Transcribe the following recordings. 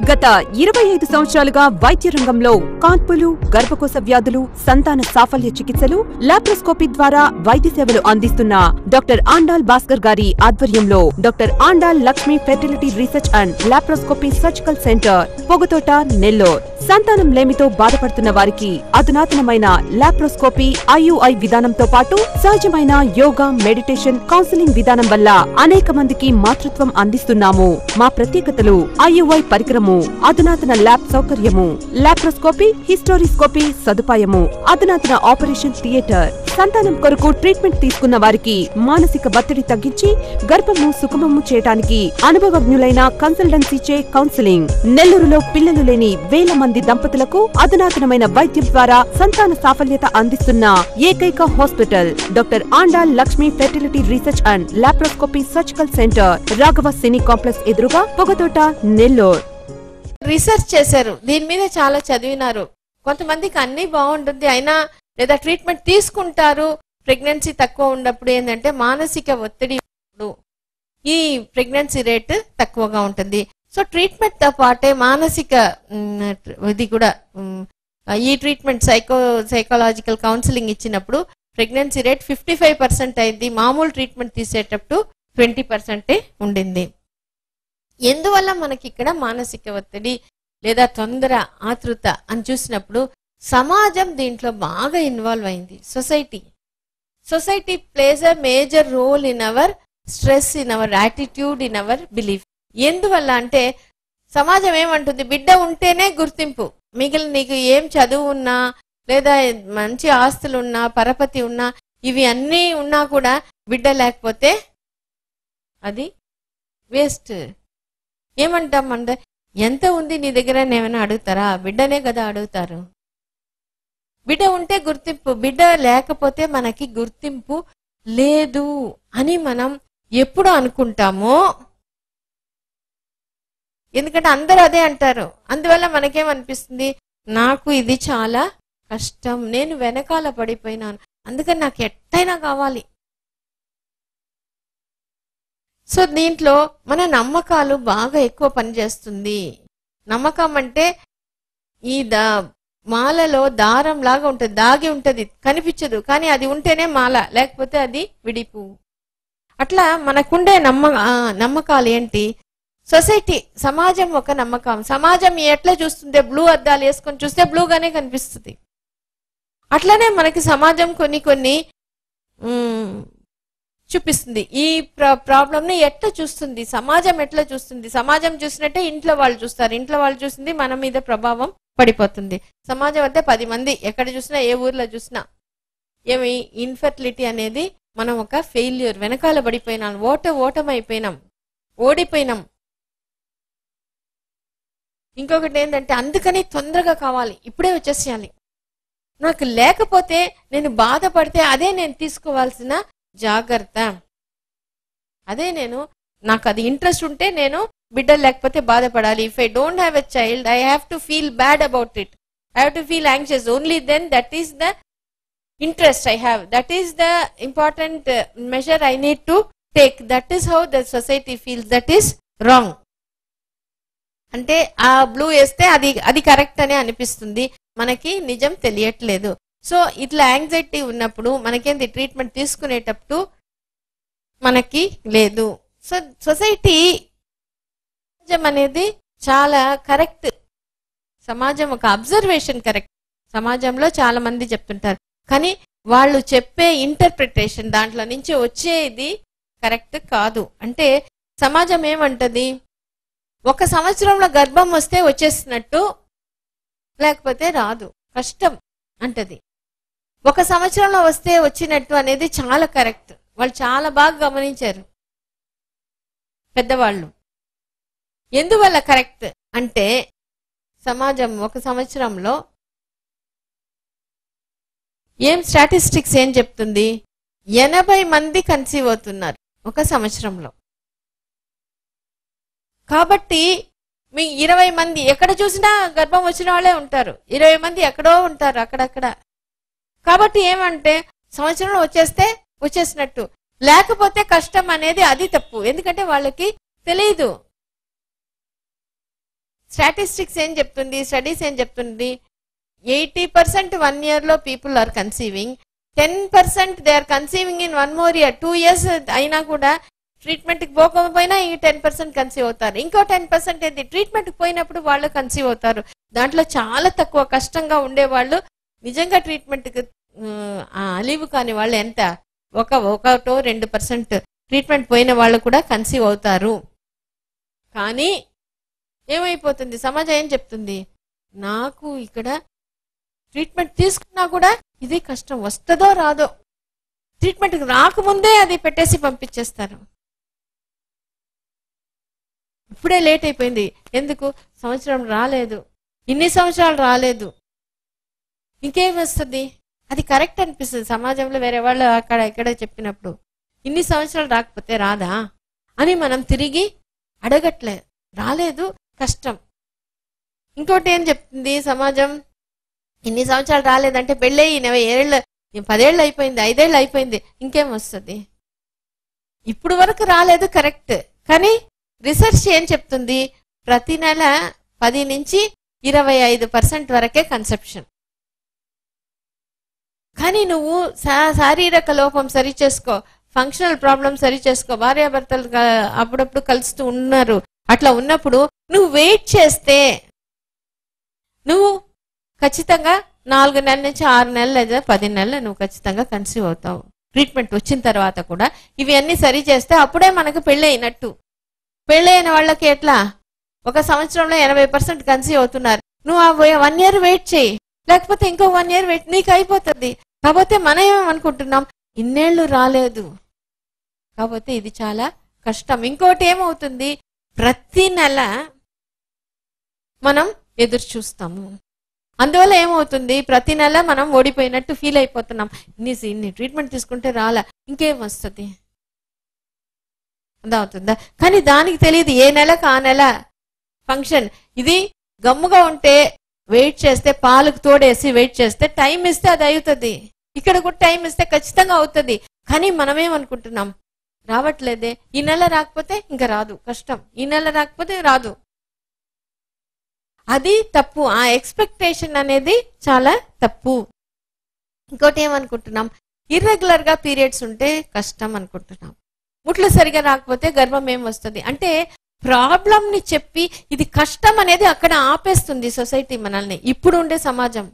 గత 25 సంవత్సరాలుగా వైద్య రంగంలో కాన్పులు, గర్భకోశ వ్యాధులు, సంతాన సాఫల్య చికిత్సలు, లాప్రోస్కోపీ ద్వారా వైద్య సేవలు అందిస్తున్న డాక్టర్ ఆండాల్ భాస్కర్ గారి ఆధ్వర్యంలో doctor Andal Lakshmi fertility research and laparoscopy surgical centre, Pogathota, Nellore. సంతానం లేమితో బాధపడుతున్న వారికి అధునాతనమైన లాప్రోస్కోపీ, ఐయుఐ విధానంతో పాటు సహజమైన యోగా, మెడిటేషన్, కౌన్సిలింగ్ విధానం వల్ల అనేక మందికి మాతృత్వం అందిస్తున్నాము. మా ప్రత్యేకతలు: ఐయుఐ పరికరము, అధునాతన ల్యాబ్ సౌకర్యము, లాప్రోస్కోపీ, హిస్టోరిస్కోపీ సదుపాయము, అధునాతన ఆపరేషన్ థియేటర్. సంతానం కొరకు ట్రీట్మెంట్ తీసుకున్న వారికి మానసిక ఒత్తిడి తగ్గించి గర్భము సుఖమము చేయడానికి అనుభవజ్ఞులైన కన్సల్టెన్సీచే కౌన్సిలింగ్. నెల్లూరులో పిల్లలు లేని వేల మంది దంపతులకు అధునాతనమైన వైద్యం ద్వారా సంతాన సాఫల్యత అందిస్తున్న ఏకైక hospital doctor Andal Lakshmi fertility research and laparoscopy surgical centre, Raghava cine complex ఎదురుగా, పొగతోట, నెల్లూరు. రీసెర్చ్ చేశారు, దీని మీద చాలా చదివినారు. కొంతమందికి అన్ని బాగుంటుంది అయినా లేదా ట్రీట్మెంట్ తీసుకుంటారు. ప్రెగ్నెన్సీ తక్కువ ఉన్నప్పుడు ఏంటంటే మానసిక ఒత్తిడి ఈ ప్రెగ్నెన్సీ రేట్ తక్కువగా ఉంటుంది. సో ట్రీట్మెంట్ తో పాటే మానసిక ఇది కూడా ఈ ట్రీట్మెంట్ సైకలాజికల్ కౌన్సిలింగ్ ఇచ్చినప్పుడు ప్రెగ్నెన్సీ రేట్ 55% అయింది. మామూలు ట్రీట్మెంట్ తీసేటప్పుడు 20% ఉండింది. ఎందువల్ల మనకి ఇక్కడ మానసిక ఒత్తిడి లేదా తొందర, ఆతృత అని చూసినప్పుడు సమాజం దీంట్లో బాగా ఇన్వాల్వ్ అయింది. Society plays a major role in our stress, in our attitude, in our belief. ఎందువల్ల అంటే సమాజం ఏమంటుంది, బిడ్డ ఉంటేనే గుర్తింపు, మిగిలిన నీకు ఏం చదువు ఉన్నా లేదా మంచి ఆస్తులు ఉన్నా, పరపతి ఉన్నా, ఇవి అన్నీ ఉన్నా కూడా బిడ్డ లేకపోతే అది వేస్ట్. ఏమంటాం అంటే, ఎంత ఉంది నీ దగ్గర ఏమైనా అడుగుతారా? బిడ్డనే కదా అడుగుతారు. బిడ్డ ఉంటే గుర్తింపు, బిడ్డ లేకపోతే మనకి గుర్తింపు లేదు అని మనం ఎప్పుడు అనుకుంటామో, ఎందుకంటే అందరూ అదే అంటారు. అందువల్ల మనకేమనిపిస్తుంది, నాకు ఇది చాలా కష్టం, నేను వెనకాల పడిపోయినాను, అందుకని నాకు ఎట్టయినా కావాలి. సో దీంట్లో మన నమ్మకాలు బాగా ఎక్కువ పనిచేస్తుంది. నమ్మకం అంటే ఈ మాలలో దారం లాగా ఉంటుంది, దాగి ఉంటుంది, కనిపించదు, కానీ అది ఉంటేనే మాల, లేకపోతే అది విడిపు. అట్లా మనకుండే నమ్మకాలు ఏంటి? సొసైటీ, సమాజం ఒక నమ్మకం. సమాజం ఎట్లా చూస్తుంటే, బ్లూ అద్దాలు వేసుకొని చూస్తే బ్లూగానే కనిపిస్తుంది. అట్లనే మనకి సమాజం కొన్ని చూపిస్తుంది. ఈ ప్రాబ్లంని ఎట్లా చూస్తుంది, సమాజం ఎట్లా చూస్తుంది, సమాజం చూసినట్టే ఇంట్లో వాళ్ళు చూస్తారు, ఇంట్లో వాళ్ళు చూసింది మన మీద ప్రభావం పడిపోతుంది. సమాజం అంటే 10 మంది ఎక్కడ చూసినా, ఏ ఊర్లో చూసినా ఏమి ఇన్ఫర్టిలిటీ అనేది మనం ఒక ఫెయిల్యూర్, వెనకాల పడిపోయినాం, ఓటమైపోయినాం, ఓడిపోయినాం. ఇంకొకటి ఏంటంటే, అందుకని తొందరగా కావాలి, ఇప్పుడే వచ్చేసేయాలి, నాకు లేకపోతే నేను బాధపడితే అదే నేను తీసుకోవాల్సిన జాగ్రత్త, అదే నాకు అది ఇంట్రెస్ట్ ఉంటే నేను బిడ్డ లేకపోతే బాధపడాలి. If I don't have a child I have to feel bad about it, I have to feel anxious, only then that is the interest I have, that is the important measure I need to take. That is how the society feels, that is wrong. అంటే ఆ blue వేస్తే అది correct అని అనిపిస్తుంది, మనకి నిజం తెలియట్లేదు. So ఇట్లా యాంగ్జైటీ ఉన్నప్పుడు మనకేంది, ట్రీట్మెంట్ తీసుకునేటప్పుడు మనకి లేదు. సో సొసైటీ అనేది చాలా కరెక్ట్, సమాజం ఒక అబ్జర్వేషన్ కరెక్ట్. సమాజంలో చాలా మంది చెప్తుంటారు, కానీ వాళ్ళు చెప్పే ఇంటర్ప్రిటేషన్, దాంట్లో నుంచి వచ్చేది కరెక్ట్ కాదు. అంటే సమాజం ఏమంటది, 1 సంవత్సరంలో గర్భం వస్తే వచ్చేసినట్టు, లేకపోతే రాదు, కష్టం అంటది. 1 సంవత్సరంలో వస్తే వచ్చినట్టు అనేది చాలా కరెక్ట్. వాళ్ళు చాలా బాగా గమనించారు పెద్దవాళ్ళు. ఎందువల్ల కరెక్ట్ అంటే, సమాజం 1 సంవత్సరంలో స్టాటిస్టిక్స్ ఏం చెప్తుంది, 80 మంది కన్సీవ్ అవుతున్నారు 1 సంవత్సరంలో. కాబట్టి మీ 20 మంది ఎక్కడ చూసినా గర్భం వచ్చిన వాళ్ళే ఉంటారు, 20 మంది ఎక్కడో ఉంటారు అక్కడక్కడ. కాబట్టి ఏమంటే సంవత్సరంలో వచ్చేసినట్టు, లేకపోతే కష్టం అనేది అది తప్పు, ఎందుకంటే వాళ్ళకి తెలియదు. స్టాటిస్టిక్స్ ఏం చెప్తుంది, స్టడీస్ ఏం చెప్తుంది, 80% 1 year లో people are conceiving, 10% they are conceiving in 1 more year. 2 years అయినా కూడా ట్రీట్మెంట్కి పోకపోయినా ఈ 10% కన్సీవ్ అవుతారు. ఇంకో 10% ఏంటి, ట్రీట్మెంట్కి పోయినప్పుడు వాళ్ళు కన్సీవ్ అవుతారు. దాంట్లో చాలా తక్కువ కష్టంగా ఉండేవాళ్ళు నిజంగా ట్రీట్మెంట్కి అలీవ్ కాని వాళ్ళు ఎంత 1-2% ట్రీట్మెంట్ పోయిన వాళ్ళు కూడా కన్సీవ్ అవుతారు. కానీ ఏమైపోతుంది, సమాజం ఏం చెప్తుంది, నాకు ఇక్కడ ట్రీట్మెంట్ తీసుకున్నా కూడా ఇది కష్టం, వస్తుందో రాదో, ట్రీట్మెంట్కి రాకముందే అది పెట్టేసి పంపించేస్తారు. ఇప్పుడే లేట్ అయిపోయింది, ఎందుకు, సంవత్సరం రాలేదు, ఇన్ని సంవత్సరాలు రాలేదు, ఇంకేం వస్తుంది, అది కరెక్ట్ అనిపిస్తుంది సమాజంలో వేరే వాళ్ళు అక్కడ ఇక్కడ చెప్పినప్పుడు. ఇన్ని సంవత్సరాలు రాకపోతే రాదా అని మనం తిరిగి అడగట్లే, రాలేదు కష్టం. ఇంకోటి ఏం చెప్తుంది సమాజం, ఇన్ని సంవత్సరాలు రాలేదంటే పెళ్ళయి 10 ఏళ్ళు అయిపోయింది, 5 ఏళ్ళు అయిపోయింది, ఇంకేం వస్తుంది, ఇప్పుడు వరకు రాలేదు కరెక్ట్. కానీ రీసెర్చ్ ఏం చెప్తుంది, ప్రతి నెల 10 నుంచి 25% వరకే కన్సెప్షన్. కానీ నువ్వు శారీరక లోపం సరి చేసుకో, ఫంక్షనల్ ప్రాబ్లం సరి చేసుకో, భార్యాభర్తలు అప్పుడప్పుడు కలుస్తూ ఉన్నారు, అట్లా ఉన్నప్పుడు నువ్వు వెయిట్ చేస్తే నువ్వు ఖచ్చితంగా 4 నెలల నుంచి 6 నెలలు లేదా 10 నెలలు నువ్వు ఖచ్చితంగా కన్సీవ్ అవుతావు. ట్రీట్మెంట్ వచ్చిన తర్వాత కూడా ఇవి అన్నీ సరి చేస్తే అప్పుడే మనకు పెళ్ళి అయినట్టు. పెళ్ళైన వాళ్ళకి ఎట్లా, 1 సంవత్సరంలో 80% కన్సీవ్ అవుతున్నారు, నువ్వు ఆ 1 year వెయిట్ చేయి, లేకపోతే ఇంకో 1 year వెయిట్, నీకు అయిపోతుంది. కాకపోతే మనం ఏమనుకుంటున్నాం, ఇన్నేళ్ళు రాలేదు, కాకపోతే ఇది చాలా కష్టం. ఇంకోటి ఏమవుతుంది, ప్రతి నెల మనం ఎదురు చూస్తాము, అందువల్ల ఏమవుతుంది, ప్రతి నెల మనం ఓడిపోయినట్టు ఫీల్ అయిపోతున్నాం. ఇన్ని ట్రీట్మెంట్ తీసుకుంటే రాలా, ఇంకేం వస్తుంది, అదవుతుందా. కానీ దానికి తెలియదు, ఏ నెలకు ఆ నెల ఫంక్షన్. ఇది గమ్ముగా ఉంటే వెయిట్ చేస్తే, పాలకు తోడేసి వెయిట్ చేస్తే, టైం ఇస్తే అది అవుతుంది. ఇక్కడ కూడా టైం ఇస్తే ఖచ్చితంగా అవుతుంది. కానీ మనమేమనుకుంటున్నాం, రావట్లేదే, ఈ నెల రాకపోతే ఇంకా రాదు, కష్టం, ఈ నెల రాకపోతే రాదు. అది తప్పు, ఆ ఎక్స్పెక్టేషన్ అనేది చాలా తప్పు. ఇంకోటి ఏమనుకుంటున్నాం, ఇర్రెగ్యులర్ గా పీరియడ్స్ ఉంటే కష్టం అనుకుంటున్నాం, ముట్లు సరిగా రాకపోతే గర్భం ఏం వస్తుంది అంటే, ప్రాబ్లం ని చెప్పి ఇది కష్టం అనేది అక్కడ ఆపేస్తుంది సొసైటీ మనల్ని. ఇప్పుడు ఉండే సమాజం,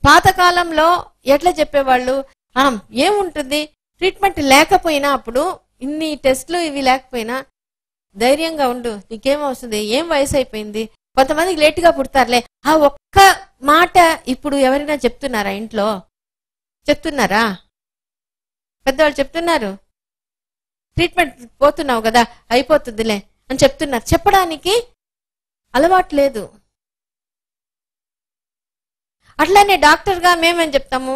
పాతకాలంలో ఎట్లా చెప్పేవాళ్ళు, ఏముంటుంది, ట్రీట్మెంట్ లేకపోయినా, అప్పుడు ఇన్ని టెస్ట్లు ఇవి లేకపోయినా ధైర్యంగా ఉండు, నీకేం వస్తుంది, ఏం వయసు అయిపోయింది, కొంతమందికి లేటుగా పుడతారులే, ఆ ఒక్క మాట ఇప్పుడు ఎవరైనా చెప్తున్నారా, ఇంట్లో చెప్తున్నారా, పెద్దవాళ్ళు చెప్తున్నారు, ట్రీట్మెంట్ పోతున్నావు కదా అయిపోతుందిలే అని చెప్తున్నారు. చెప్పడానికి అలవాటు లేదు. అట్లానే డాక్టర్గా మేమేం చెప్తాము,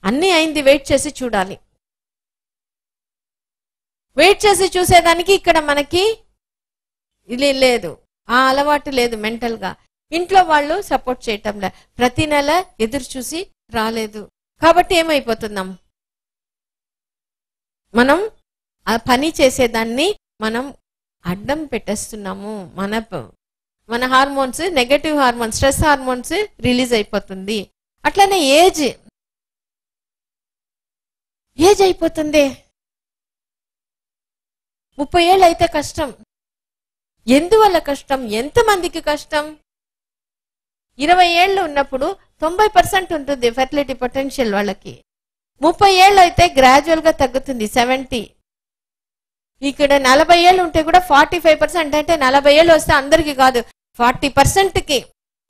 అన్నీ అయింది, వెయిట్ చేసి చూడాలి. వెయిట్ చేసి చూసేదానికి ఇక్కడ మనకి ఇది లేదు, ఆ అలవాటు లేదు. మెంటల్గా ఇంట్లో వాళ్ళు సపోర్ట్ చేయటం లే, ప్రతి నెల ఎదురు చూసి రాలేదు. కాబట్టి ఏమైపోతున్నాం, మనం ఆ పని చేసేదాన్ని మనం అడ్డం పెట్టేస్తున్నాము. మన hormones, negative hormones, stress hormones release అయిపోతుంది. అట్లనే ఏజ్ అయిపోతుంది. 30 ఏళ్ళు అయితే కష్టం. ఎందువల్ల కష్టం, ఎంతమందికి కష్టం, 20 ఏళ్ళు ఉన్నప్పుడు 90% ఉంటుంది ఫెర్టిలిటీ పొటెన్షియల్ వాళ్ళకి. 30 ఏళ్ళు అయితే గ్రాడ్యువల్ గా తగ్గుతుంది 70. ఇక్కడ 40 ఏళ్ళు ఉంటే కూడా 45%, అంటే 40 ఏళ్ళు వస్తే అందరికి కాదు 40%కి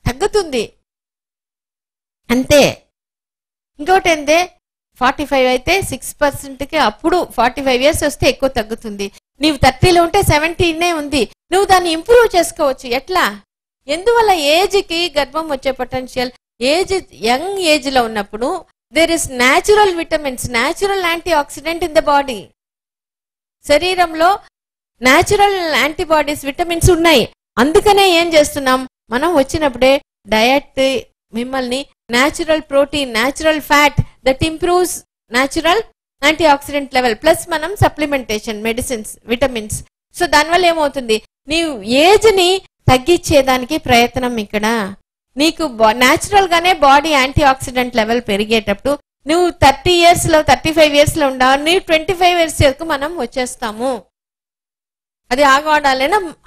తగ్గుతుంది అంతే. ఇంకోటి ఏంటే 45 అయితే 6%కి, అప్పుడు 45 years వస్తే ఎక్కువ తగ్గుతుంది. నీవు 30లో ఉంటే 70 ఉంది, నువ్వు దాన్ని ఇంప్రూవ్ చేసుకోవచ్చు. ఎట్లా, ఎందువల్ల, ఏజ్కి గర్భం వచ్చే పొటెన్షియల్, యంగ్ ఏజ్ లో ఉన్నప్పుడు there is natural vitamins, natural antioxidant in the body. శరీరంలో న్యాచురల్ యాంటీబాడీస్, విటమిన్స్ ఉన్నాయి. అందుకనే ఏం చేస్తున్నాం మనం, వచ్చినప్పుడే డయట్ మిమ్మల్ని natural protein, natural fat that improves natural antioxidant level, plus మనం సప్లిమెంటేషన్, మెడిసిన్స్, విటమిన్స్. సో దానివల్ల ఏమవుతుంది, నీవు ఏజ్ ని తగ్గించేదానికి ప్రయత్నం ఇక్కడ. నీకు న్యాచురల్ గానే బాడీ యాంటీ ఆక్సిడెంట్ లెవెల్ పెరిగేటప్పుడు నువ్వు 30 years లో 35 years లో ఉండవు, నువ్వు 25 years వరకు మనం వచ్చేస్తాము. అది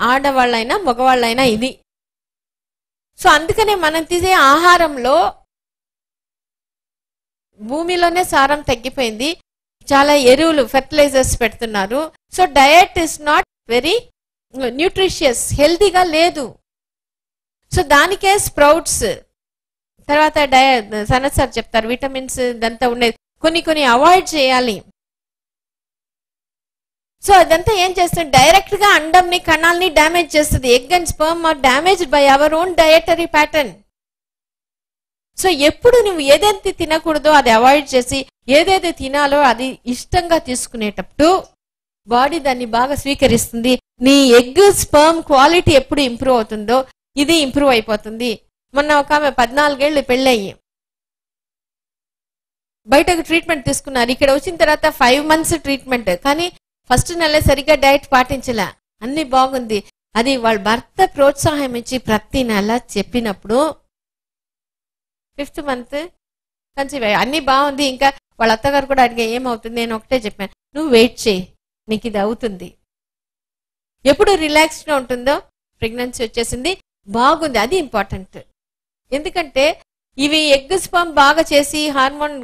ఆడవాళ్ళైనా మగవాళ్ళైనా ఇది. సో అందుకనే మనం తీసే ఆహారంలో భూమిలోనే సారం తగ్గిపోయింది, చాలా ఎరువులు ఫెర్టిలైజర్స్ పెడుతున్నారు. So diet is not very nutritious, హెల్తీగా లేదు. సో దానికే స్ప్రౌట్స్, తర్వాత సనత్ సార్ చెప్తారు విటమిన్స్ ఇదంతా ఉండేది, కొన్ని అవాయిడ్ చేయాలి. సో అదంతా ఏం చేస్తుంది, డైరెక్ట్ గా అండంని కణాలని డ్యామేజ్ చేస్తుంది. Egg and sperm are damaged by our own dietary pattern. So ఎప్పుడు నువ్వు ఏదైతే తినకూడదో అది అవాయిడ్ చేసి ఏదైతే తినాలో అది ఇష్టంగా తీసుకునేటప్పుడు బాడీ దాన్ని బాగా స్వీకరిస్తుంది. నీ ఎగ్ స్పర్మ్ క్వాలిటీ ఎప్పుడు ఇంప్రూవ్ అవుతుందో ఇది ఇంప్రూవ్ అయిపోతుంది. మొన్న ఒక ఆమె 14 ఏళ్ళు పెళ్ళయ్యి బయటకు ట్రీట్మెంట్ తీసుకున్నారు. ఇక్కడ వచ్చిన తర్వాత 5 months ట్రీట్మెంట్, కానీ ఫస్ట్ నెల సరిగ్గా డైట్ పాటించలే, అన్ని బాగుంది. అది వాళ్ళ భర్త ప్రోత్సాహం ఇచ్చి ప్రతి నెల చెప్పినప్పుడు 5th month కన్సీవ్ అయ్యి అన్ని బాగుంది. ఇంకా వాళ్ళ అత్తగారు కూడా అడిగా ఏమవుతుంది, నేను ఒకటే చెప్పాను, నువ్వు వెయిట్ చేయి, నీకు ఇది అవుతుంది. ఎప్పుడు రిలాక్స్డ్గా ఉంటుందో ప్రెగ్నెన్సీ వచ్చేసింది, బాగుంది. అది ఇంపార్టెంట్. ఎందుకంటే ఇవి ఎగ్ స్పర్మ్ బాగా చేసి హార్మోన్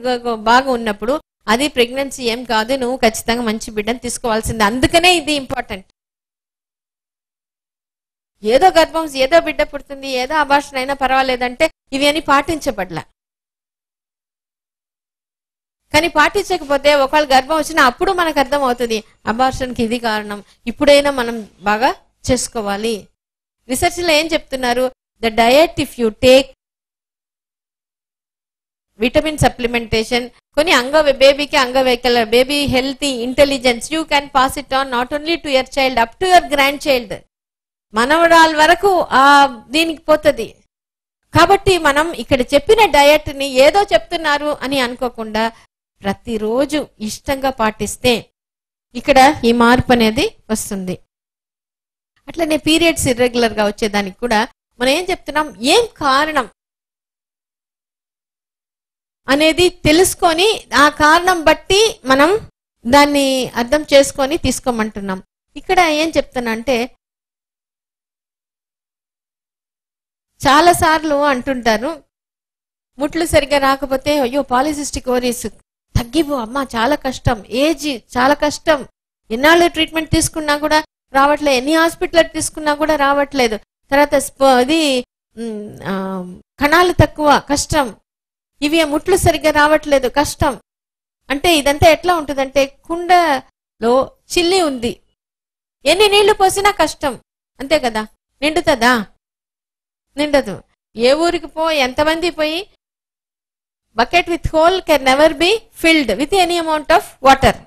బాగా ఉన్నప్పుడు అది ప్రెగ్నెన్సీ ఏం కాదు, నువ్వు ఖచ్చితంగా మంచి బిడ్డను తీసుకోవాల్సింది. అందుకనే ఇది ఇంపార్టెంట్. ఏదో గర్భం, ఏదో బిడ్డ పుడుతుంది, ఏదో అబార్షన్ అయినా పర్వాలేదంటే ఇవి అని పాటించబడలా. కానీ పాటించకపోతే ఒకవేళ గర్భం వచ్చినా అప్పుడు మనకు అర్థం అవుతుంది అబార్షన్కి ఇది కారణం, ఇప్పుడైనా మనం బాగా చేసుకోవాలి. రీసెర్చ్లో ఏం చెప్తున్నారు, the diet if you take vitamin supplementation, కొన్ని బేబీకి అంగవైకల్య, baby healthy intelligence, you can pass it on not only to your child, up to your grandchild, మనవరాల వరకు దీనికి పోతుంది. కాబట్టి మనం ఇక్కడ చెప్పిన డయట్ని ఏదో చెప్తున్నారు అని అనుకోకుండా ప్రతిరోజు ఇష్టంగా పాటిస్తే ఇక్కడ ఈ మార్పు అనేది వస్తుంది. అట్లనే పీరియడ్స్ ఇర్రెగ్యులర్గా వచ్చేదానికి కూడా మనం ఏం చెప్తున్నాం, ఏం కారణం అనేది తెలుసుకొని ఆ కారణం బట్టి మనం దాన్ని అర్థం చేసుకొని తీసుకోమంటున్నాం. ఇక్కడ ఏం చెప్తున్నా అంటే చాలా సార్లు అంటుంటారు ముట్లు సరిగ్గా రాకపోతే అయ్యో పాలిసిస్టిక్ ఓవరీస్ తగ్గిపో అమ్మా, చాలా కష్టం, ఏజ్ చాలా కష్టం, ఎన్నాళ్ళు ట్రీట్మెంట్ తీసుకున్నా కూడా రావట్లేదు, ఎన్ని హాస్పిటల్ తీసుకున్నా కూడా రావట్లేదు, తర్వాత ఇది కణాలు తక్కువ కష్టం, ఇవి ముట్లు సరిగ్గా రావట్లేదు కష్టం. అంటే ఇదంతా ఎట్లా ఉంటుందంటే కుండలో చిల్లి ఉంది, ఎన్ని నీళ్లు పోసినా కష్టం, అంతే కదా, నిండుతుందా, నిండదు. ఏ ఊరికి ఎంతమంది పోయి bucket with whole can never be filled with any amount of water.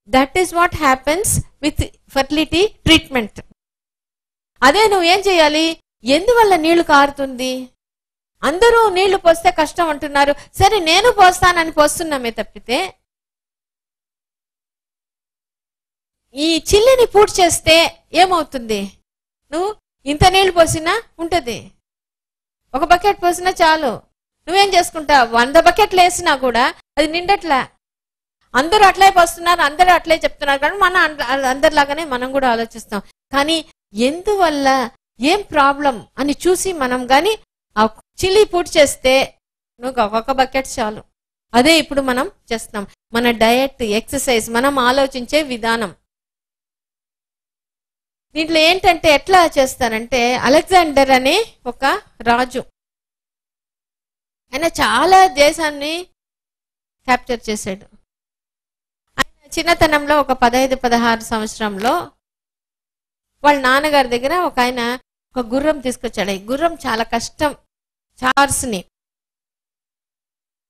That is what happens with fertility treatment. అదే నువ్వేం చేయాలి, ఎందువల్ల నీళ్లు కారుతుంది, అందరూ నీళ్లు పోస్తే కష్టం అంటున్నారు, సరే నేను పోస్తానని పోస్తున్నామే తప్పితే ఈ చిల్లిని పూర్తి చేస్తే ఏమవుతుంది, నువ్వు ఇంత నీళ్లు పోసినా ఉంటుంది, ఒక బకెట్ పోసినా చాలు, నువ్వేం చేసుకుంటావు 100 బకెట్లు వేసినా కూడా అది నిండట్లే. అందరూ అట్లే పోస్తున్నారు, అందరూ అట్లే చెప్తున్నారు, కానీ అందరిలాగానే మనం కూడా ఆలోచిస్తాం. కానీ ఎందువల్ల ఏం ప్రాబ్లం అని చూసి మనం కానీ ఆ చిల్లి పూర్తి చేస్తే నువ్వు ఒక్కొక్క బకెట్ చాలు. అదే ఇప్పుడు మనం చేస్తాం. మన డయట్, ఎక్సర్సైజ్, మనం ఆలోచించే విధానం. దీంట్లో ఏంటంటే ఎట్లా చేస్తారంటే అలెగ్జాండర్ అనే ఒక రాజు, ఆయన చాలా దేశాన్ని క్యాప్చర్ చేశాడు. ఆయన చిన్నతనంలో ఒక 15-16 సంవత్సరంలో వాళ్ళ నాన్నగారి దగ్గర ఒక గుర్రం తీసుకొచ్చాడు. ఈ గుర్రం చాలా కష్టం, చార్స్ని.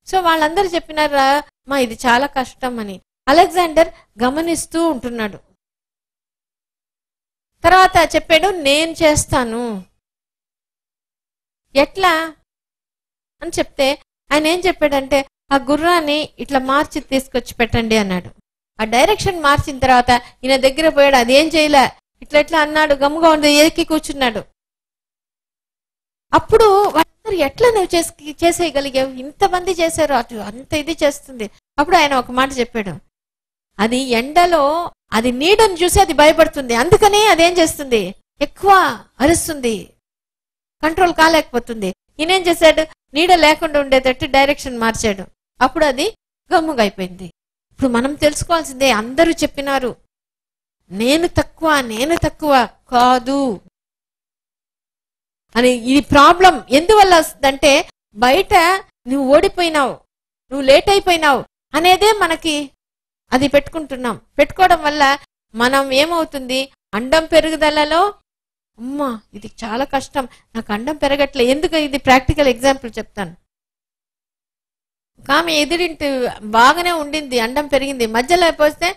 సో వాళ్ళందరూ చెప్పినారా మా ఇది చాలా కష్టం అని. అలెగ్జాండర్ గమనిస్తూ ఉంటున్నాడు. తర్వాత చెప్పాడు నేను చేస్తాను. ఎట్లా అని చెప్తే ఆయన ఏం చెప్పాడంటే ఆ గుర్రాన్ని ఇట్లా మార్చి తీసుకొచ్చి పెట్టండి అన్నాడు. ఆ డైరెక్షన్ మార్చిన తర్వాత ఈయన దగ్గర పోయాడు, అదేం చేయలే, ఇట్లా అన్నాడు, గమ్ముగా ఉంది, ఏకి కూర్చున్నాడు. అప్పుడు వాళ్ళందరూ ఎట్లా నువ్వు చేసేయగలిగావు, ఇంతమంది చేశారు, అటు అంత ఇది చేస్తుంది. అప్పుడు ఆయన ఒక మాట చెప్పాడు, అది ఎండలో అది నీడను చూసి అది భయపడుతుంది, అందుకనే అదేం చేస్తుంది, ఎక్కువ అరుస్తుంది, కంట్రోల్ కాలేకపోతుంది. ఈయనేం చేశాడు, నీడ లేకుండా ఉండేటట్టు డైరెక్షన్ మార్చాడు. అప్పుడు అది గమ్ముగా అయిపోయింది. ఇప్పుడు మనం తెలుసుకోవాల్సిందే, అందరూ చెప్పినారు నేను తక్కువ కాదు అని. ఇది ప్రాబ్లం ఎందువల్ల వస్తుందంటే, బయట నువ్వు ఓడిపోయినావు, నువ్వు లేట్ అయిపోయినావు అనేదే మనకి అది పెట్టుకోవడం వల్ల మనం ఏమవుతుంది, అండం పెరుగుదలలో అమ్మా ఇది చాలా కష్టం, నాకు అండం పెరగట్లే. ఎందుకు, ఇది ప్రాక్టికల్ ఎగ్జాంపుల్ చెప్తాను. ఆమె ఎదురింటి బాగానే ఉండింది, అండం పెరిగింది, మధ్యలో పోస్తే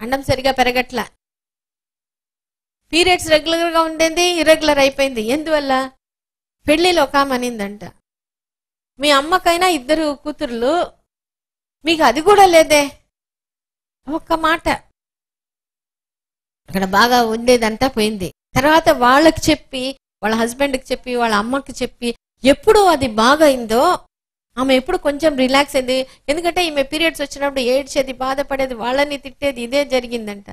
అండం సరిగా పెరగట్లే. పీరియడ్స్ రెగ్యులర్ గా ఉండేది, ఇర్రెగ్యులర్ అయిపోయింది. ఎందువల్ల, పెళ్లిలో ఒక ఆమె అనిందంట, మీ అమ్మకైనా 2 కూతుర్లు, మీకు అది కూడా లేదే. ఒక్క మాట అక్కడ బాగా ఉండేదంతా పోయింది. తర్వాత వాళ్ళకి చెప్పి, వాళ్ళ హస్బెండ్కి చెప్పి, వాళ్ళ అమ్మకి చెప్పి, ఎప్పుడు అది బాగా అయిందో ఆమె ఎప్పుడు కొంచెం రిలాక్స్ అయింది. ఎందుకంటే ఈమె పీరియడ్స్ వచ్చినప్పుడు ఏడ్చేది, బాధపడేది, వాళ్ళని తిట్టేది, ఇదే జరిగిందంట.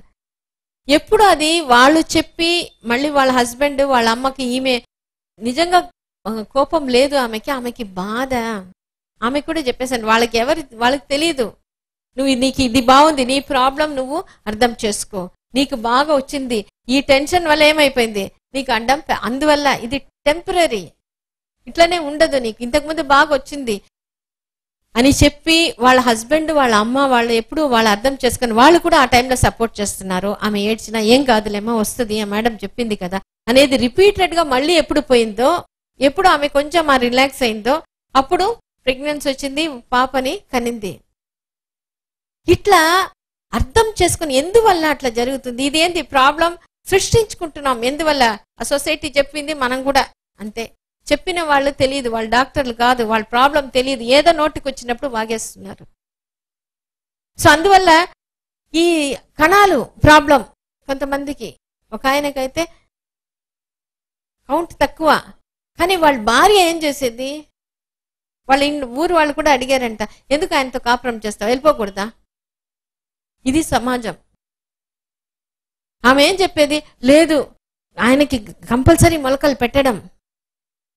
ఎప్పుడు అది వాళ్ళు చెప్పి, మళ్ళీ వాళ్ళ హస్బెండ్ వాళ్ళ అమ్మకి, ఈమె నిజంగా కోపం లేదు ఆమెకి బాధ. ఆమె కూడా చెప్పేసాను, వాళ్ళకి తెలియదు, నీకు ఇది బాగుంది, నీ ప్రాబ్లం నువ్వు అర్థం చేసుకో, నీకు బాగా వచ్చింది, ఈ టెన్షన్ వల్ల ఏమైపోయింది, నీకు అండం, అందువల్ల ఇది టెంపరీ, ఇట్లనే ఉండదు, నీకు ఇంతకుముందు బాగా వచ్చింది అని చెప్పి వాళ్ళ హస్బెండ్ వాళ్ళ అమ్మ వాళ్ళు ఎప్పుడు వాళ్ళు అర్థం చేసుకుని, వాళ్ళు కూడా ఆ టైంలో సపోర్ట్ చేస్తున్నారు. ఆమె ఏడ్చినా ఏం కాదులేమో, వస్తుంది, ఆ మేడం చెప్పింది కదా అనేది రిపీటెడ్ గా మళ్ళీ ఎప్పుడు పోయిందో, ఎప్పుడు ఆమె కొంచెం రిలాక్స్ అయిందో, అప్పుడు ప్రెగ్నెన్సీ వచ్చింది, పాపని కనింది. ఇట్లా అర్థం చేసుకుని ఎందువల్ల అట్లా జరుగుతుంది, ఇదేంటి ప్రాబ్లం సృష్టించుకుంటున్నాం, ఎందువల్ల ఆ సొసైటీ చెప్పింది, మనం కూడా అంతే. చెప్పిన వాళ్ళు తెలియదు, వాళ్ళు డాక్టర్లు కాదు, వాళ్ళ ప్రాబ్లం తెలియదు, ఏదో నోటికి వచ్చినప్పుడు వాగేస్తున్నారు. సో అందువల్ల ఈ కణాలు ప్రాబ్లం కొంతమందికి. ఒక ఆయనకైతే కౌంట్ తక్కువ, కానీ వాళ్ళ భార్య ఏం చేసేది, వాళ్ళ ఊరు వాళ్ళు కూడా అడిగారంట, ఎందుకు ఆయనతో కాపురం చేస్తావు, వెళ్ళిపోకూడదా, ఇది సమాజం. ఆమె ఏం చెప్పేది, లేదు ఆయనకి కంపల్సరీ మొలకలు పెట్టడం,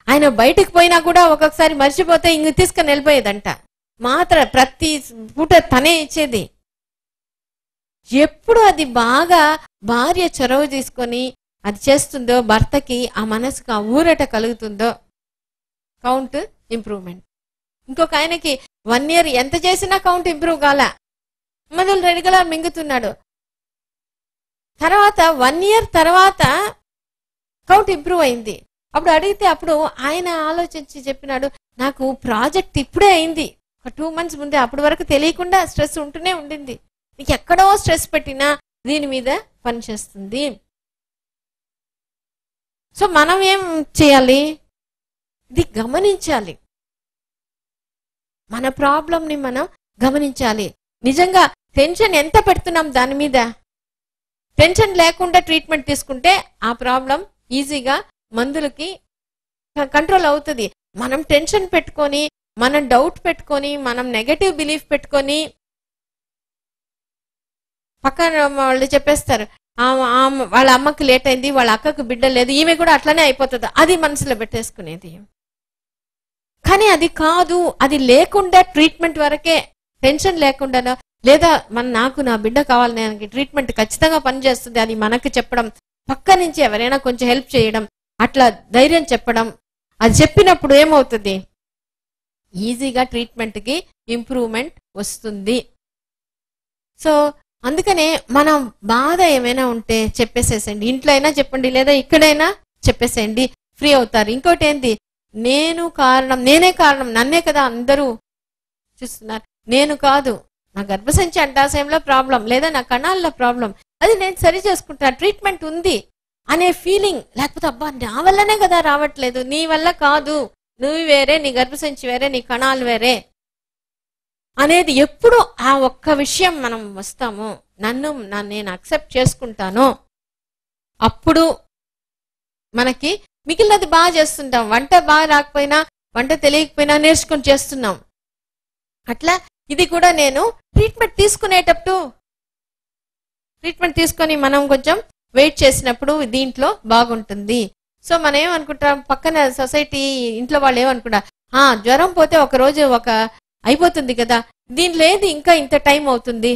ఆయన బయటకు పోయినా కూడా ఒక్కొక్కసారి మర్చిపోతే ఇంక తీసుకొని వెళ్ళిపోయేదంట, మాత్ర ప్రతి పూట తనే ఇచ్చేది. ఎప్పుడు అది బాగా భార్య చొరవ తీసుకొని అది చేస్తుందో, భర్తకి ఆ మనసుకు ఆ ఊరట కలుగుతుందో, కౌంట్ ఇంప్రూవ్మెంట్. ఇంకొక ఆయనకి 1 year ఎంత చేసినా కౌంట్ ఇంప్రూవ్ కాలే, మొదలు రెగ్యులర్ మింగుతున్నాడు. తర్వాత 1 year తర్వాత కౌంట్ ఇంప్రూవ్ అయింది. అప్పుడు అడిగితే అప్పుడు ఆయన ఆలోచించి చెప్పినాడు, నాకు ప్రాజెక్ట్ ఇప్పుడే అయింది, ఒక 2 months ముందే, అప్పటి వరకు తెలియకుండా స్ట్రెస్ ఉంటూనే ఉండింది, నీకు ఎక్కడో స్ట్రెస్ పెట్టినా దీని మీద పనిచేస్తుంది. సో మనం ఏం చేయాలి, ఇది గమనించాలి, మన ప్రాబ్లంని మనం గమనించాలి. నిజంగా టెన్షన్ ఎంత పెడుతున్నాం దాని మీద, టెన్షన్ లేకుండా ట్రీట్మెంట్ తీసుకుంటే ఆ ప్రాబ్లం ఈజీగా మందులకి కంట్రోల్ అవుతుంది. మనం టెన్షన్ పెట్టుకొని, మనం డౌట్ పెట్టుకొని, మనం నెగటివ్ బిలీఫ్ పెట్టుకొని, పక్కన వాళ్ళు చెప్పేస్తారు వాళ్ళ అమ్మకి లేట్ అయింది, వాళ్ళ అక్కకు బిడ్డ లేదు, ఈమె కూడా అట్లనే అయిపోతుంది, అది మనసులో పెట్టేసుకునేది. కానీ అది కాదు, అది లేకుండా ట్రీట్మెంట్ వరకే, టెన్షన్ లేకుండా, లేదా నాకు నా బిడ్డ కావాలి, నాకు ట్రీట్మెంట్ ఖచ్చితంగా పనిచేస్తుంది అని మనకి చెప్పడం, పక్క నుంచి ఎవరైనా కొంచెం హెల్ప్ చేయడం, అట్లా ధైర్యం చెప్పడం, అది చెప్పినప్పుడు ఏమవుతుంది, ఈజీగా ట్రీట్మెంట్కి ఇంప్రూవ్మెంట్ వస్తుంది. సో అందుకనే మనం బాధ ఏమైనా ఉంటే చెప్పేసేసండి, ఇంట్లో అయినా చెప్పండి, లేదా ఇక్కడైనా చెప్పేసేయండి, ఫ్రీ అవుతారు. ఇంకోటి ఏంటి, నేను కారణం, నేనే కారణం, నన్నే కదా అందరూ చూస్తున్నారు, నేను కాదు, నా గర్భసంచి అండాశయంలో ప్రాబ్లం, లేదా నా కణాల్లో ప్రాబ్లం, అది నేను సరి చేసుకుంటా, ట్రీట్మెంట్ ఉంది అనే ఫీలింగ్. లేకపోతే అబ్బా నా వల్లనే కదా రావట్లేదు, నీ వల్ల కాదు, నువ్వు వేరే, నీ గర్భసంచి వేరే, నీ కణాలు వేరే అనేది ఎప్పుడు ఆ ఒక్క విషయం మనం వస్తామో, నేను అక్సెప్ట్ చేసుకుంటానో, అప్పుడు మనకి మిగిలినది బాగా చేస్తుంటాం. వంట బాగా రాకపోయినా, వంట తెలియకపోయినా నేర్చుకొని చేస్తున్నాం. అట్లా ఇది కూడా నేను ట్రీట్మెంట్ తీసుకొని మనం కొంచెం వెయిట్ చేసినప్పుడు దీంట్లో బాగుంటుంది. సో మనం ఏమనుకుంటాం, పక్కన సొసైటీ ఇంట్లో వాళ్ళు ఏమనుకుంటారు, జ్వరం పోతే ఒక రోజు అయిపోతుంది కదా, దీనిలో ఏది ఇంకా ఇంత టైం అవుతుంది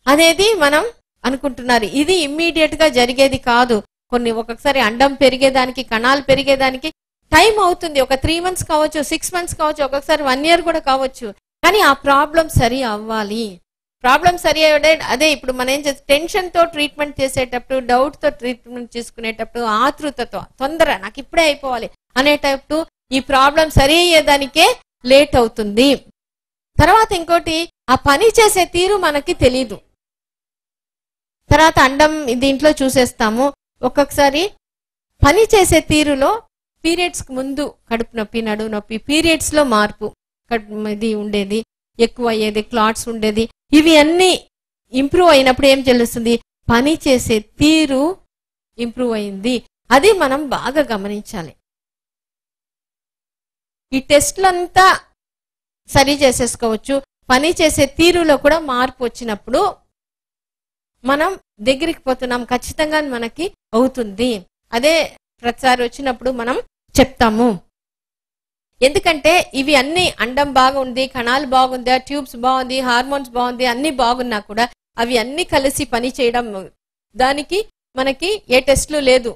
అనేది మనం అనుకుంటున్నారు. ఇది ఇమ్మీడియట్ గా జరిగేది కాదు. ఒక్కొక్కసారి అండం పెరిగేదానికి, కణాలు పెరిగేదానికి టైం అవుతుంది. ఒక 3 months కావచ్చు, 6 months కావచ్చు, ఒక్కొక్కసారి 1 year కూడా కావచ్చు. కానీ ఆ ప్రాబ్లం సరి అవ్వాలి. ప్రాబ్లం సరి అదే ఇప్పుడు మనం ఏం చేస్తాం, టెన్షన్ తో ట్రీట్మెంట్ చేసేటప్పుడు, డౌట్ తో ట్రీట్మెంట్ తీసుకునేటప్పుడు, ఆతృతతో తొందర నాకు ఇప్పుడే అయిపోవాలి అనేటప్పుడు ఈ ప్రాబ్లం సరి అయ్యేదానికే లేట్ అవుతుంది. తర్వాత ఇంకోటి, ఆ పని చేసే తీరు మనకి తెలీదు. తర్వాత అండం దీంట్లో చూసేస్తాము. ఒక్కొక్కసారి పని చేసే తీరులో పీరియడ్స్ ముందు కడుపు నొప్పి, నడుము నొప్పి, పీరియడ్స్ లో మార్పు, ఇది ఉండేది, ఎక్కువ అయ్యేది, క్లాట్స్ ఉండేది, ఇవి అన్ని ఇంప్రూవ్ అయినప్పుడు ఏం తెలుస్తుంది, పని చేసే తీరు ఇంప్రూవ్ అయింది. అది మనం బాగా గమనించాలి. ఈ టెస్ట్లంతా సరి చేసేసుకోవచ్చు. పని చేసే తీరులో కూడా మార్పు వచ్చినప్పుడు మనం దగ్గరికి పోతున్నాం, ఖచ్చితంగా మనకి అవుతుంది. అదే ప్రతిసారి వచ్చినప్పుడు మనం చెప్తాము. ఎందుకంటే ఇవి అన్ని అండం బాగుంది, కణాలు బాగుందా, ట్యూబ్స్ బాగుంది, హార్మోన్స్ బాగుంది, అన్ని బాగున్నా కూడా అవి అన్ని కలిసి పని చేయడం, దానికి మనకి ఏ టెస్ట్లు లేదు.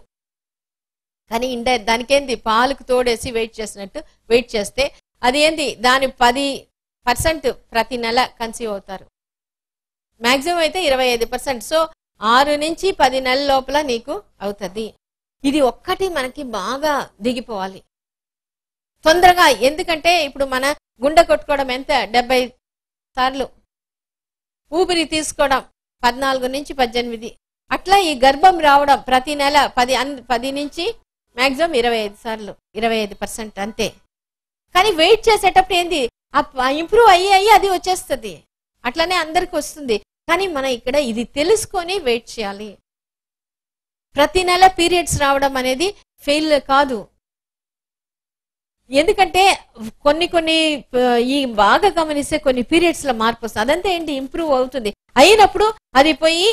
కానీ దానికేంది, పాలకు తోడేసి వెయిట్ చేస్తే అది ఏంది, దాని 10% ప్రతి నెల కన్సీవ్ అవుతారు. మాక్సిమం అయితే 25%. సో 6 నుంచి 10 నెలల లోపల నీకు అవుతుంది. ఇది ఒక్కటి మనకి బాగా దిగిపోవాలి తొందరగా. ఎందుకంటే ఇప్పుడు మన గుండె కొట్టుకోవడం ఎంత, 70 సార్లు, ఊపిరి తీసుకోవడం 14 నుంచి 18. అట్లా ఈ గర్భం రావడం ప్రతి నెల 10 నుంచి మాక్సిమం 25 సార్లు, 25% అంతే. కానీ వెయిట్ చేసేటప్పుడు ఏంది, ఇంప్రూవ్ అయ్యి అది వచ్చేస్తుంది. అట్లనే అందరికి వస్తుంది. కానీ మనం ఇక్కడ ఇది తెలుసుకొని వెయిట్ చేయాలి. ప్రతి నెల పీరియడ్స్ రావడం అనేది ఫెయిల్ కాదు. ఎందుకంటే కొన్ని ఈ బాగా గమనిస్తే కొన్ని పీరియడ్స్ లో మార్పు వస్తుంది. అదంతా ఏంటి, ఇంప్రూవ్ అవుతుంది. అయినప్పుడు అది పోయి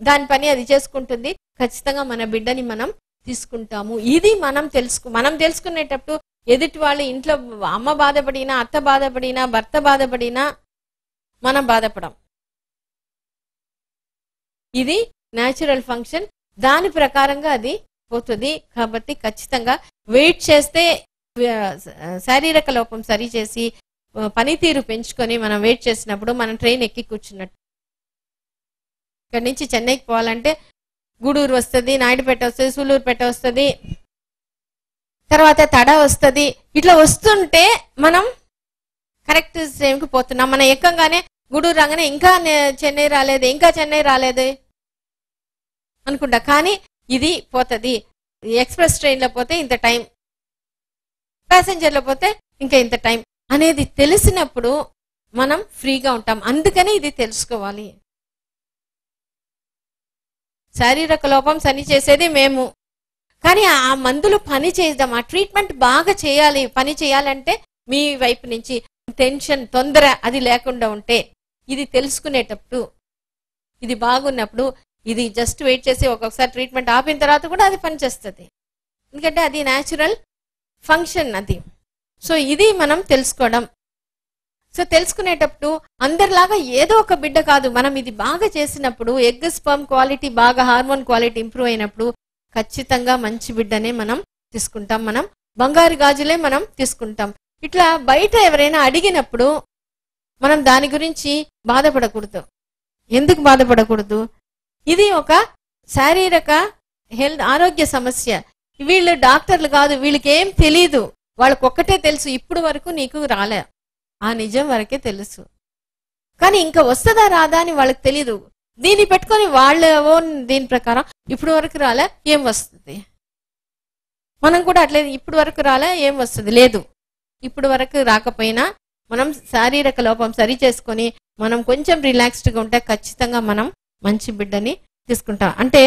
దాని పని అది చేసుకుంటుంది. ఖచ్చితంగా మన బిడ్డని మనం తీసుకుంటాము. ఇది మనం తెలుసుకునేటప్పుడు ఎదుటి వాళ్ళు ఇంట్లో అమ్మ బాధపడినా, అత్త బాధపడినా, భర్త బాధపడినా మనం బాధపడం. ఇది న్యాచురల్ ఫంక్షన్, దాని ప్రకారంగా అది పోతుంది. కాబట్టి ఖచ్చితంగా వెయిట్ చేస్తే, శారీరక లోపం సరిచేసి పనితీరు పెంచుకొని మనం వెయిట్ చేసినప్పుడు మనం ట్రైన్ ఎక్కి కూర్చున్నట్టు. ఇక్కడి నుంచి చెన్నైకి పోవాలంటే గూడూరు వస్తుంది, నాయుడుపేట వస్తుంది, సూలూరుపేట వస్తుంది, తర్వాత తడ వస్తుంది. ఇట్లా వస్తుంటే మనం కరెక్ట్ టైంకి పోతున్నాం. మనం ఎక్కంగానే గూడూరు రాగానే ఇంకా చెన్నై రాలేదు అనుకుంటా. కానీ ఇది పోతుంది. ఎక్స్ప్రెస్ ట్రైన్లో పోతే ఇంత టైం, ప్యాసింజర్లో పోతే ఇంకా ఇంత టైం అనేది తెలిసినప్పుడు మనం ఫ్రీగా ఉంటాం. అందుకని ఇది తెలుసుకోవాలి. శారీరక లోపం సరి చేసేది మేము, కానీ ఆ మందులు పని చేద్దాం, ఆ ట్రీట్మెంట్ బాగా చేయాలి. పని చేయాలంటే మీ వైపు నుంచి టెన్షన్, తొందర అది లేకుండా ఉంటే, ఇది తెలుసుకునేటప్పుడు, ఇది బాగున్నప్పుడు, ఇది జస్ట్ వెయిట్ చేసి ఒక్కొక్కసారి ట్రీట్మెంట్ ఆపిన తర్వాత కూడా అది పనిచేస్తుంది. ఎందుకంటే అది న్యాచురల్ ఫంక్షన్ అది. సో ఇది మనం తెలుసుకోవడం. సో తెలుసుకునేటప్పుడు అందరిలాగా ఏదో ఒక బిడ్డ కాదు, మనం ఇది బాగా చేసినప్పుడు, ఎగ్ స్పర్మ్ క్వాలిటీ బాగా, హార్మోన్ క్వాలిటీ ఇంప్రూవ్ అయినప్పుడు ఖచ్చితంగా మంచి బిడ్డనే మనం తీసుకుంటాం. మనం బంగారు గాజులే మనం తీసుకుంటాం. ఇట్లా బయట ఎవరైనా అడిగినప్పుడు మనం దాని గురించి బాధపడకూడదు. ఎందుకు బాధపడకూడదు? ఇది ఒక శారీరక ఆరోగ్య సమస్య. వీళ్ళు డాక్టర్లు కాదు, వీళ్ళకి ఏం తెలీదు. వాళ్ళకి ఒక్కటే తెలుసు, ఇప్పుడు వరకు నీకు రాలే, ఆ నిజం వరకే తెలుసు. కానీ ఇంకా వస్తుందా రాదా అని వాళ్ళకి తెలీదు. దీన్ని పెట్టుకొని వాళ్ళ ఓన్ దీని ప్రకారం ఇప్పుడు వరకు రాలే, ఏం వస్తుంది? మనం కూడా అట్లేదు, ఇప్పుడు వరకు రాలే, ఏం వస్తుంది? లేదు. ఇప్పుడు వరకు రాకపోయినా మనం శారీరక లోపం సరి చేసుకొని మనం కొంచెం రిలాక్స్డ్గా ఉంటే ఖచ్చితంగా మనం మంచి బిడ్డని తీసుకుంటాం. అంటే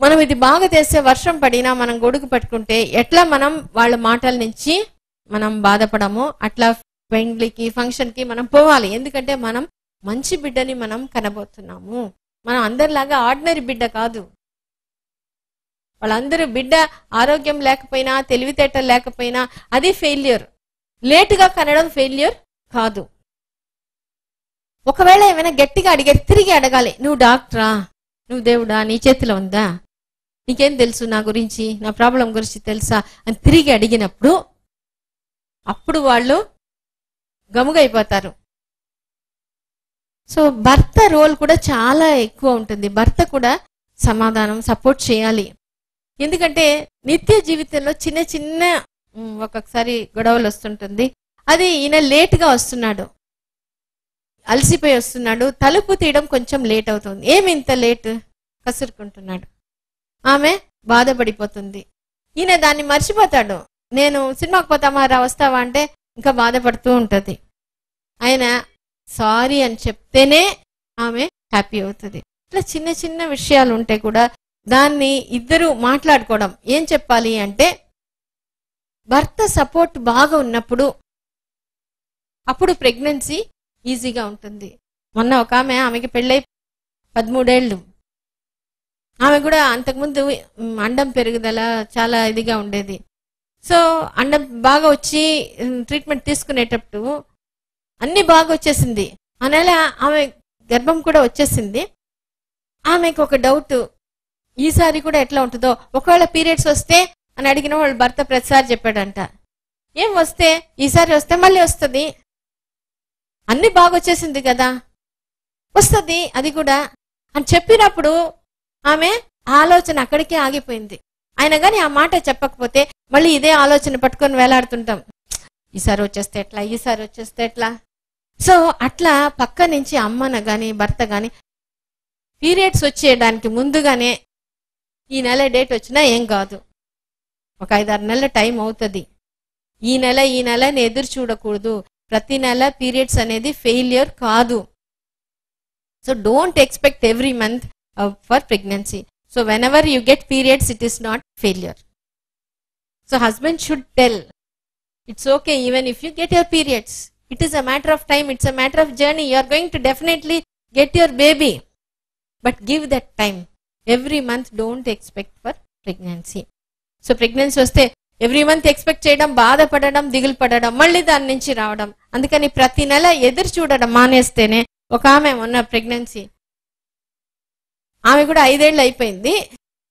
మనం ఇది బాగా తెస్తే వర్షం పడినా మనం గొడుగు పట్టుకుంటే ఎట్లా మనం వాళ్ళ మాటల నుంచి మనం బాధపడము, అట్లా పెండ్లికి ఫంక్షన్కి మనం పోవాలి. ఎందుకంటే మనం మంచి బిడ్డని మనం కనబోతున్నాము. మనం అందరిలాగా ఆర్డినరీ బిడ్డ కాదు. వాళ్ళందరూ బిడ్డ ఆరోగ్యం లేకపోయినా, తెలివితేటలు లేకపోయినా అది ఫెయిల్యూర్. లేటుగా కనడం ఫెయిల్యూర్ కాదు. ఒకవేళ ఏమైనా గట్టిగా అడిగారు, తిరిగి అడగాలి. నువ్వు డాక్టరా, నువ్వు దేవుడా, నీ చేతిలో ఉందా, నీకేం తెలుసు నా గురించి, నా ప్రాబ్లం గురించి తెలుసా అని తిరిగి అడిగినప్పుడు అప్పుడు వాళ్ళు గముగైపోతారు. సో భర్త రోల్ కూడా చాలా ఎక్కువ ఉంటుంది. భర్త కూడా సమాధానం సపోర్ట్ చేయాలి. ఎందుకంటే నిత్య జీవితంలో చిన్న చిన్న ఒక్కొక్కసారి గొడవలు వస్తుంటుంది. అది ఈయన లేటుగా వస్తున్నాడు, అలసిపోయి వస్తున్నాడు, తలుపు తీయడం కొంచెం లేట్ అవుతుంది. ఏమి ఇంత లేట్, కసురుకుంటున్నాడు. ఆమె బాధపడిపోతుంది. ఈయన దాన్ని మర్చిపోతాడు. నేను సినిమాకి పోతామా రా, వస్తావా అంటే ఇంకా బాధపడుతూ ఉంటుంది. ఆయన సారీ అని చెప్తేనే ఆమె హ్యాపీ అవుతుంది. ఇట్లా చిన్న చిన్న విషయాలు ఉంటే కూడా దాన్ని ఇద్దరు మాట్లాడుకోవడం. ఏం చెప్పాలి అంటే భర్త సపోర్ట్ బాగా ఉన్నప్పుడు అప్పుడు ప్రెగ్నెన్సీ ఈజీగా ఉంటుంది. మొన్న ఒక ఆమెకి పెళ్ళై 13 ఏళ్ళు. ఆమె కూడా అంతకుముందు అండం పెరుగుదల చాలా ఇదిగా ఉండేది. సో అండం బాగా వచ్చి ట్రీట్మెంట్ తీసుకునేటప్పుడు అన్ని బాగా వచ్చేసింది. ఆ నెల ఆమె గర్భం కూడా వచ్చేసింది. ఆమెకు ఒక డౌట్, ఈసారి కూడా ఎట్లా ఉంటుందో, ఒకవేళ పీరియడ్స్ వస్తే అని అడిగిన వాళ్ళు భర్త ప్రతిసారి చెప్పాడంట. ఏం వస్తే, ఈసారి వస్తే మళ్ళీ వస్తుంది, అన్ని బాగా వచ్చేసింది కదా, వస్తుంది అది కూడా అని చెప్పినప్పుడు ఆమె ఆలోచన అక్కడికే ఆగిపోయింది. ఆయన కానీ ఆ మాట చెప్పకపోతే మళ్ళీ ఇదే ఆలోచన పట్టుకొని వేలాడుతుంటాం. ఈసారి వచ్చేస్తే ఎట్లా, ఈసారి వచ్చేస్తే ఎట్లా. సో అట్లా పక్క నుంచి అమ్మన కానీ భర్త కానీ పీరియడ్స్ వచ్చేయడానికి ముందుగానే ఈ నెల డేట్ వచ్చినా ఏం కాదు, ఒక 5-6 నెలల టైం అవుతుంది, ఈ నెల ఎదురు చూడకూడదు. ప్రతి నెల పీరియడ్స్ అనేది ఫెయిల్యూర్ కాదు. So don't expect every month for pregnancy. So whenever you get periods, it is not failure. So husband should tell, it's okay even if you get your periods. It is a matter of time, it's a matter of journey. You are going to definitely get your baby. But give that time. Every month don't expect for pregnancy. So pregnancy vaste every month expect cheyadam, baadha padadam, digil padadam, malli dan nunchi raavadam. Andukani prati nela edur chudadam manestene oka aame monna pregnancy ఆమె కూడా 5 ఏళ్ళు అయిపోయింది.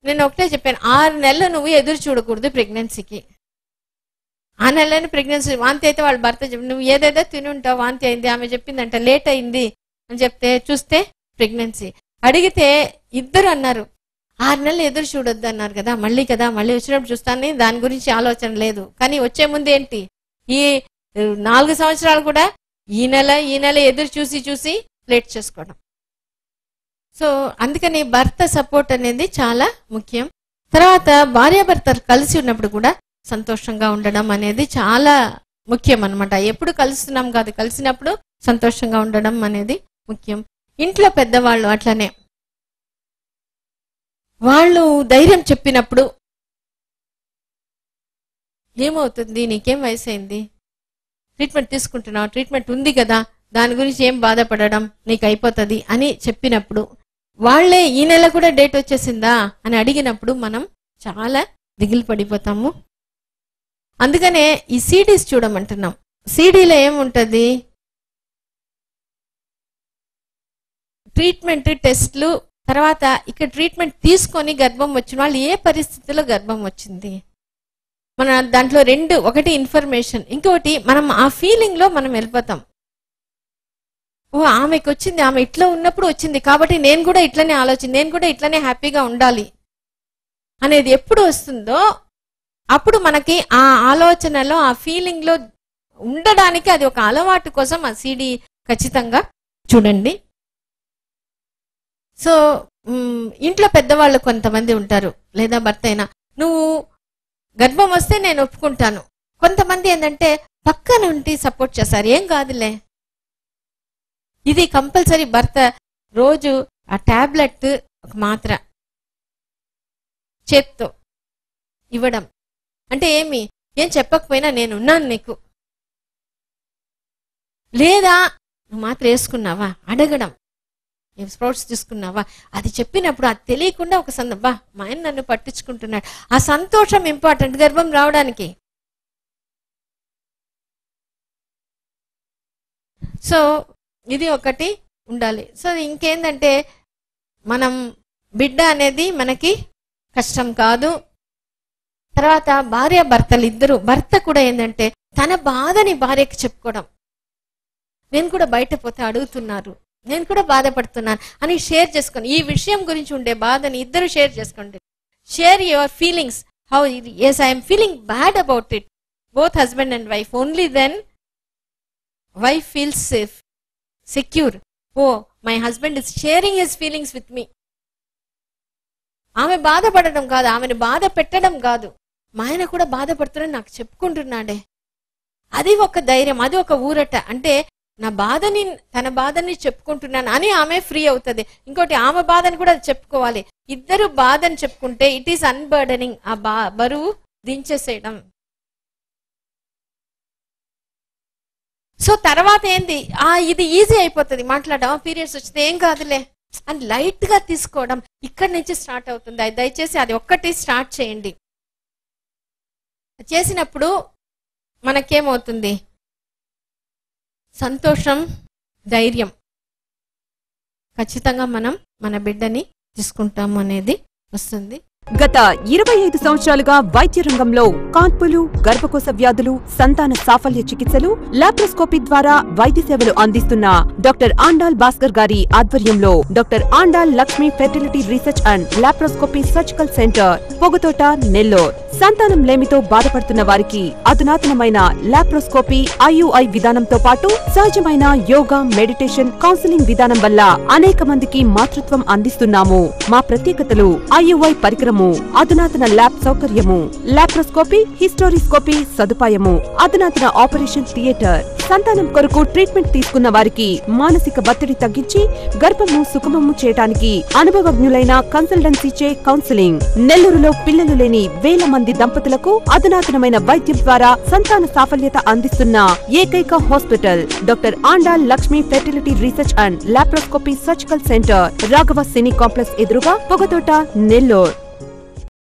నేను ఒకటే చెప్పాను, 6 నెలలు నువ్వు ఎదురు చూడకూడదు ప్రెగ్నెన్సీకి. ఆ నెలని ప్రెగ్నెన్సీ వాంతి అయితే వాళ్ళ భర్త చెప్పి, నువ్వు ఏదేదో తిని ఉంటావు, వాంతి అయింది, ఆమె చెప్పిందంట లేట్ అయింది అని చెప్తే చూస్తే ప్రెగ్నెన్సీ. అడిగితే ఇద్దరు అన్నారు 6 నెలలు ఎదురు చూడొద్దు అన్నారు కదా, మళ్ళీ వచ్చినప్పుడు చూస్తాను, దాని గురించి ఆలోచన లేదు. కానీ వచ్చే ముందు ఏంటి, ఈ 4 సంవత్సరాలు కూడా ఈ నెల ఎదురు చూసి లేట్ చేసుకోవడం. సో అందుకని భర్త సపోర్ట్ అనేది చాలా ముఖ్యం. తర్వాత భార్యాభర్తలు కలిసి ఉన్నప్పుడు కూడా సంతోషంగా ఉండడం అనేది చాలా ముఖ్యం అన్నమాట. ఎప్పుడు కలుస్తున్నాం కాదు, కలిసినప్పుడు సంతోషంగా ఉండడం అనేది ముఖ్యం. ఇంట్లో పెద్దవాళ్ళు అట్లనే వాళ్ళు ధైర్యం చెప్పినప్పుడు ఏమవుతుంది, నీకేం వయసు అయింది, ట్రీట్మెంట్ తీసుకుంటున్నావు, ట్రీట్మెంట్ ఉంది కదా, దాని గురించి ఏం బాధపడడం, నీకు అయిపోతుంది అని చెప్పినప్పుడు, వాళ్లే ఈ నెల కూడా డేట్ వచ్చేసిందా అని అడిగినప్పుడు మనం చాలా దిగులు పడిపోతాము. అందుకనే ఈ సీడీస్ చూడమంటున్నాం. సీడీలో ఏముంటది, ట్రీట్మెంట్ టెస్ట్లు, తర్వాత ఇక్కడ ట్రీట్మెంట్ తీసుకొని గర్భం వచ్చిన వాళ్ళు ఏ పరిస్థితిలో గర్భం వచ్చింది, మన దాంట్లో 2, ఒకటి ఇన్ఫర్మేషన్, ఇంకొకటి మనం ఆ ఫీలింగ్ లో మనం వెళ్ళిపోతాం. ఓ ఆమెకు వచ్చింది, ఆమె ఇట్లా ఉన్నప్పుడు వచ్చింది కాబట్టి నేను కూడా ఇట్లనే నేను కూడా ఇట్లనే హ్యాపీగా ఉండాలి అనేది ఎప్పుడు వస్తుందో అప్పుడు మనకి ఆ ఆలోచనలో ఆ ఫీలింగ్ లో ఉండడానికి అది ఒక అలవాటు కోసం ఆ సీడీ ఖచ్చితంగా చూడండి. సో ఇంట్లో పెద్దవాళ్ళు కొంతమంది ఉంటారు, లేదా భర్త అయినా, నువ్వు గర్భం వస్తే నేను ఒప్పుకుంటాను. కొంతమంది ఏంటంటే పక్క నుండి సపోర్ట్ చేస్తారు, ఏం కాదులే, ఇది కంపల్సరీ భర్త రోజు ఆ టాబ్లెట్ ఒక మాత్ర చేత్తో ఇవ్వడం అంటే ఏం చెప్పకపోయినా నేనున్నాను నీకు, లేదా నువ్వు మాత్రం వేసుకున్నావా అడగడం, స్ప్రౌట్స్ తీసుకున్నావా అది చెప్పినప్పుడు అది తెలియకుండా ఒక సందర్భ మా ఆయన నన్ను పట్టించుకుంటున్నాడు, ఆ సంతోషం ఇంపార్టెంట్ గర్భం రావడానికి. సో ఇది ఒకటి ఉండాలి. సో ఇంకేందంటే మనం బిడ్డ అనేది మనకి కష్టం కాదు. తర్వాత భార్య భర్తలు ఇద్దరు, భర్త కూడా ఏంటంటే తన బాధని భార్యకి చెప్పుకోవడం, నేను కూడా బయట పోతే అడుగుతున్నారు, నేను కూడా బాధపడుతున్నాను అని షేర్ చేసుకోండి. ఈ విషయం గురించి ఉండే బాధని ఇద్దరు షేర్ చేసుకోండి. Share your feelings, how as I'm feeling bad about it, both husband and wife. Only then wife feels safe, secure. Oh my husband is sharing his feelings with me. ఆమె బాధపడడం కాదు, ఆమెను బాధ పెట్టడం కాదు, మా ఆయన కూడా బాధపడుతున్నాడు నాకు చెప్పుకుంటున్నాడే, అది ఒక ధైర్యం, అది ఒక ఊరట. అంటే నా బాధని తన బాధని చెప్పుకుంటున్నాను అని ఆమె ఫ్రీ అవుతుంది. ఇంకోటి ఆమె బాధని కూడా చెప్పుకోవాలి. ఇద్దరు బాధని చెప్పుకుంటే ఇట్ ఈస్ అన్బర్డనింగ్, ఆ బరువు దించేసేయడం. సో తర్వాత ఏంది, ఇది ఈజీ అయిపోతుంది మాట్లాడడం. పీరియడ్స్ వచ్చితే ఏం కాదులే అని లైట్ గా తీసుకోవడం ఇక్కడి నుంచి స్టార్ట్ అవుతుంది. దయచేసి అది ఒక్కటి స్టార్ట్ చేయండి. చేసినప్పుడు మనకేమవుతుంది, సంతోషం, ధైర్యం, ఖచ్చితంగా మనం మన బిడ్డని తీసుకుంటాము అనేది వస్తుంది. గత 25 సంవత్సరాలుగా వైద్య రంగంలో కాన్పులు, గర్భకోశ వ్యాధులు, సంతాన సాఫల్య చికిత్సలు, లాప్రోస్కోపీ ద్వారా వైద్య సేవలు అందిస్తున్న డాక్టర్ ఆండాల్ భాస్కర్ గారి ఆధ్వర్యంలో doctor Andal Lakshmi fertility research and laparoscopy surgical centre, Pogathota, Nellore. సంతానం లేమితో బాధపడుతున్న వారికి అధునాతనమైన లాప్రోస్కోపీ, ఐయుఐ విధానంతో పాటు సహజమైన యోగా, మెడిటేషన్, కౌన్సిలింగ్ విధానం వల్ల అనేక మందికి మాతృత్వం అందిస్తున్నాము. మా ప్రత్యేకతలు ఐయుఐ పరికరం, అధునాతన ల్యాబ్ సౌకర్యము, లాప్రోస్కోపీ, హిస్టోరిస్కోపీ సదుపాయము, అధునాతన ఆపరేషన్ థియేటర్. సంతానం కొరకు ట్రీట్మెంట్ తీసుకున్న వారికి మానసిక ఒత్తిడి తగ్గించి గర్భము సుఖమము చేయడానికి అనుభవజ్ఞులైన కన్సల్టెన్సీచే కౌన్సిలింగ్. నెల్లూరులో పిల్లలు లేని వేల మంది దంపతులకు అధునాతనమైన వైద్యం ద్వారా సంతాన సాఫల్యత అందిస్తున్న ఏకైక hospital doctor Andal Lakshmi fertility research and laparoscopy surgical centre, Raghava cine complex ఎదురుగా, పొగతోట, నెల్లూరు.